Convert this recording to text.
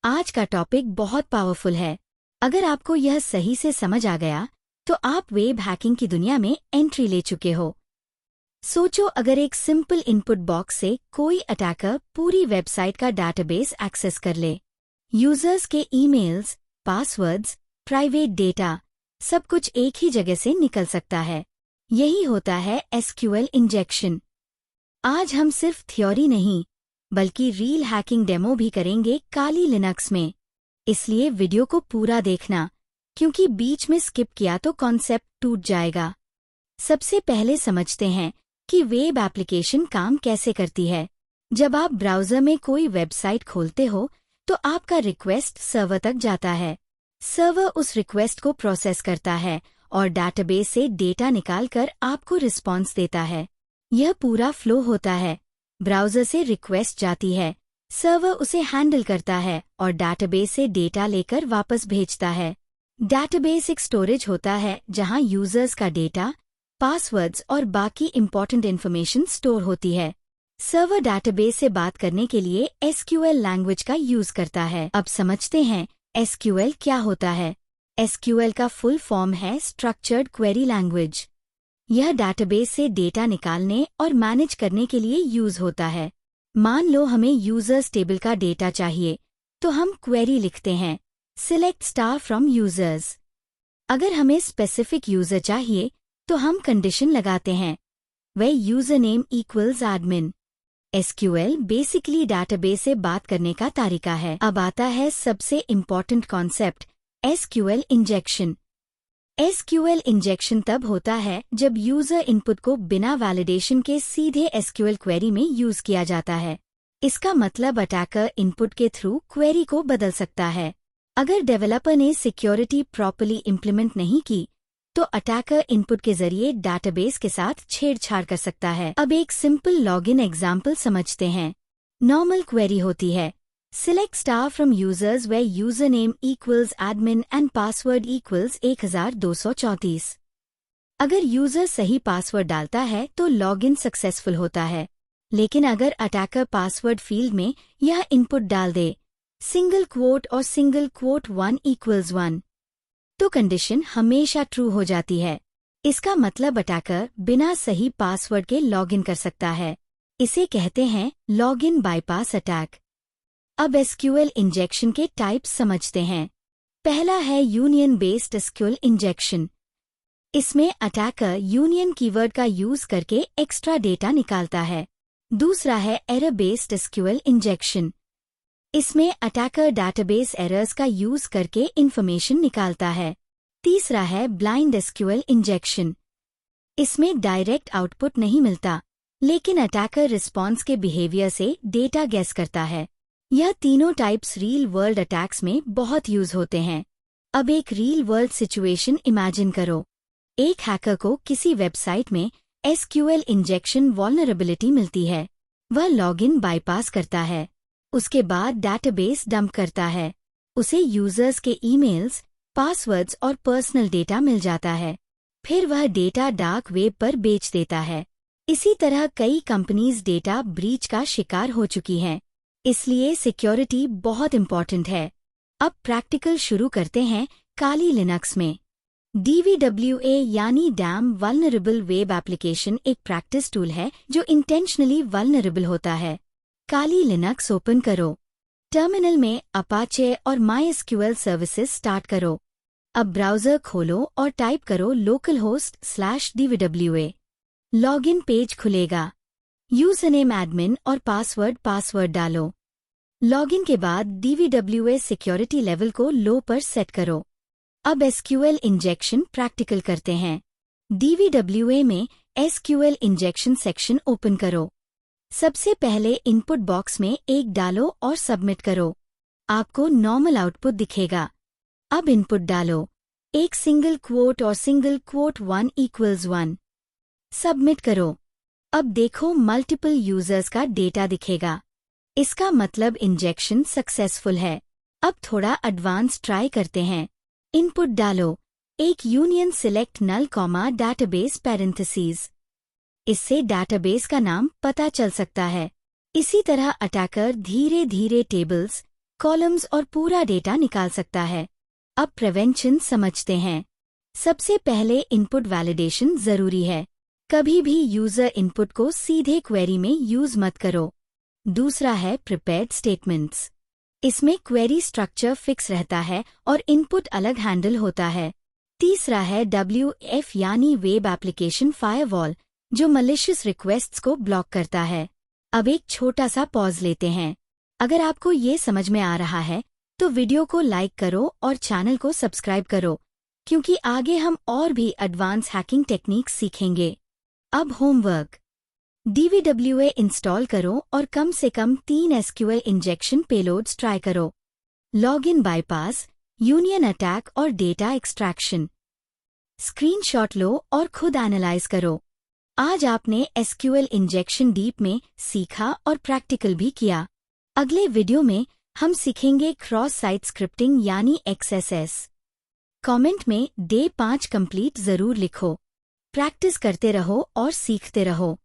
आज का टॉपिक बहुत पावरफुल है। अगर आपको यह सही से समझ आ गया तो आप वेब हैकिंग की दुनिया में एंट्री ले चुके हो। सोचो, अगर एक सिंपल इनपुट बॉक्स से कोई अटैकर पूरी वेबसाइट का डाटाबेस एक्सेस कर ले। यूजर्स के ईमेल्स, पासवर्ड्स, प्राइवेट डेटा, सब कुछ एक ही जगह से निकल सकता है। यही होता है एसक्यूएल इंजेक्शन। आज हम सिर्फ थ्योरी नहीं बल्कि रियल हैकिंग डेमो भी करेंगे काली लिनक्स में। इसलिए वीडियो को पूरा देखना, क्योंकि बीच में स्किप किया तो कॉन्सेप्ट टूट जाएगा। सबसे पहले समझते हैं कि वेब एप्लीकेशन काम कैसे करती है। जब आप ब्राउज़र में कोई वेबसाइट खोलते हो तो आपका रिक्वेस्ट सर्वर तक जाता है। सर्वर उस रिक्वेस्ट को प्रोसेस करता है और डाटाबेस से डेटा निकालकर आपको रिस्पॉन्स देता है। यह पूरा फ्लो होता है। ब्राउज़र से रिक्वेस्ट जाती है, सर्वर उसे हैंडल करता है और डाटाबेस से डेटा लेकर वापस भेजता है। डाटाबेस एक स्टोरेज होता है जहां यूजर्स का डेटा, पासवर्ड्स और बाकी इंपॉर्टेंट इन्फॉर्मेशन स्टोर होती है। सर्वर डाटाबेस से बात करने के लिए एसक्यूएल लैंग्वेज का यूज करता है। अब समझते हैं एसक्यूएल क्या होता है। एसक्यूएल का फुल फॉर्म है स्ट्रक्चर्ड क्वेरी लैंग्वेज। यह डाटाबेस से डेटा निकालने और मैनेज करने के लिए यूज होता है। मान लो हमें यूजर्स टेबल का डेटा चाहिए, तो हम क्वेरी लिखते हैं सिलेक्ट स्टार फ्रॉम यूजर्स। अगर हमें स्पेसिफिक यूजर चाहिए तो हम कंडीशन लगाते हैं where user name equals admin. SQL basically database से बात करने का तरीका है। अब आता है सबसे important concept, SQL injection. SQL injection तब होता है जब यूजर इनपुट को बिना वैलिडेशन के सीधे एसक्यूएल क्वेरी में यूज किया जाता है। इसका मतलब अटैकर इनपुट के थ्रू क्वेरी को बदल सकता है। अगर डेवलपर ने सिक्योरिटी प्रॉपर्ली इम्प्लीमेंट नहीं की तो अटैकर इनपुट के जरिए डाटाबेस के साथ छेड़छाड़ कर सकता है। अब एक सिंपल लॉगिन एग्जाम्पल समझते हैं। नॉर्मल क्वेरी होती है Select star from users where username equals admin and password equals 1234। अगर यूजर सही पासवर्ड डालता है तो लॉगिन सक्सेसफुल होता है। लेकिन अगर अटैकर पासवर्ड फील्ड में यह इनपुट डाल दे सिंगल क्वोट और सिंगल क्वोट 1 = 1, तो कंडीशन हमेशा ट्रू हो जाती है। इसका मतलब अटैकर बिना सही पासवर्ड के लॉगिन कर सकता है। इसे कहते हैं लॉगिन बाईपास अटैक। अब एसक्यूएल इंजेक्शन के टाइप्स समझते हैं। पहला है यूनियन बेस्ड एसक्यूएल इंजेक्शन। इसमें अटैकर यूनियन कीवर्ड का यूज करके एक्स्ट्रा डेटा निकालता है। दूसरा है एरर बेस्ड एसक्यूएल इंजेक्शन। इसमें अटैकर डाटाबेस एरर्स का यूज करके इंफॉर्मेशन निकालता है। तीसरा है ब्लाइंड एसक्यूएल इंजेक्शन। इसमें डायरेक्ट आउटपुट नहीं मिलता, लेकिन अटैकर रिस्पॉन्स के बिहेवियर से डेटा गेस करता है। यह तीनों टाइप्स रियल वर्ल्ड अटैक्स में बहुत यूज होते हैं। अब एक रियल वर्ल्ड सिचुएशन इमेजिन करो। एक हैकर को किसी वेबसाइट में एसक्यूएल इंजेक्शन वल्नरेबिलिटी मिलती है। वह लॉगिन बाईपास करता है, उसके बाद डाटाबेस डंप करता है। उसे यूजर्स के ईमेल्स, पासवर्ड्स और पर्सनल डेटा मिल जाता है। फिर वह डेटा डार्क वेब पर बेच देता है। इसी तरह कई कंपनीज डेटा ब्रीच का शिकार हो चुकी हैं। इसलिए सिक्योरिटी बहुत इम्पॉर्टेंट है। अब प्रैक्टिकल शुरू करते हैं काली लिनक्स में। DVWA यानी डैम वल्नरेबल वेब एप्लीकेशन एक प्रैक्टिस टूल है जो इंटेंशनली वल्नरेबल होता है। काली लिनक्स ओपन करो। टर्मिनल में अपाचे और MySQL सर्विसेज स्टार्ट करो। अब ब्राउज़र खोलो और टाइप करो localhost/dvwa। लॉगिन पेज खुलेगा। यूजरनेम एडमिन और पासवर्ड डालो। लॉगिन के बाद DVWA सिक्योरिटी लेवल को लो पर सेट करो। अब एसक्यूएल इंजेक्शन प्रैक्टिकल करते हैं। DVWA में एसक्यूएल इंजेक्शन सेक्शन ओपन करो। सबसे पहले इनपुट बॉक्स में 1 डालो और सबमिट करो। आपको नॉर्मल आउटपुट दिखेगा। अब इनपुट डालो एक सिंगल क्वोट और सिंगल क्वोट 1 = 1। सबमिट करो। अब देखो मल्टीपल यूजर्स का डेटा दिखेगा। इसका मतलब इंजेक्शन सक्सेसफुल है। अब थोड़ा एडवांस ट्राई करते हैं। इनपुट डालो एक यूनियन सिलेक्ट नल डाटाबेस पैरेंथेसिस। इससे डाटाबेस का नाम पता चल सकता है। इसी तरह अटैकर धीरे धीरे टेबल्स, कॉलम्स और पूरा डेटा निकाल सकता है। अब प्रिवेंशन समझते हैं। सबसे पहले इनपुट वैलिडेशन जरूरी है। कभी भी यूजर इनपुट को सीधे क्वेरी में यूज मत करो। दूसरा है प्रिपेयर्ड स्टेटमेंट्स। इसमें क्वेरी स्ट्रक्चर फिक्स रहता है और इनपुट अलग हैंडल होता है। तीसरा है WF यानी वेब एप्लीकेशन फायरवॉल, जो मलिशियस रिक्वेस्ट्स को ब्लॉक करता है। अब एक छोटा सा पॉज लेते हैं। अगर आपको ये समझ में आ रहा है तो वीडियो को लाइक करो और चैनल को सब्सक्राइब करो, क्योंकि आगे हम और भी एडवांस हैकिंग टेक्निक्स सीखेंगे। अब होमवर्क। DVWA इंस्टॉल करो और कम से कम 3 SQL इंजेक्शन पेलोड्स ट्राई करो। लॉगिन बाईपास, यूनियन अटैक और डेटा एक्सट्रैक्शन। स्क्रीनशॉट लो और खुद एनालाइज करो। आज आपने SQL इंजेक्शन डीप में सीखा और प्रैक्टिकल भी किया। अगले वीडियो में हम सीखेंगे क्रॉस साइट स्क्रिप्टिंग यानी XSS। कमेंट में डे 5 कंप्लीट जरूर लिखो। प्रैक्टिस करते रहो और सीखते रहो।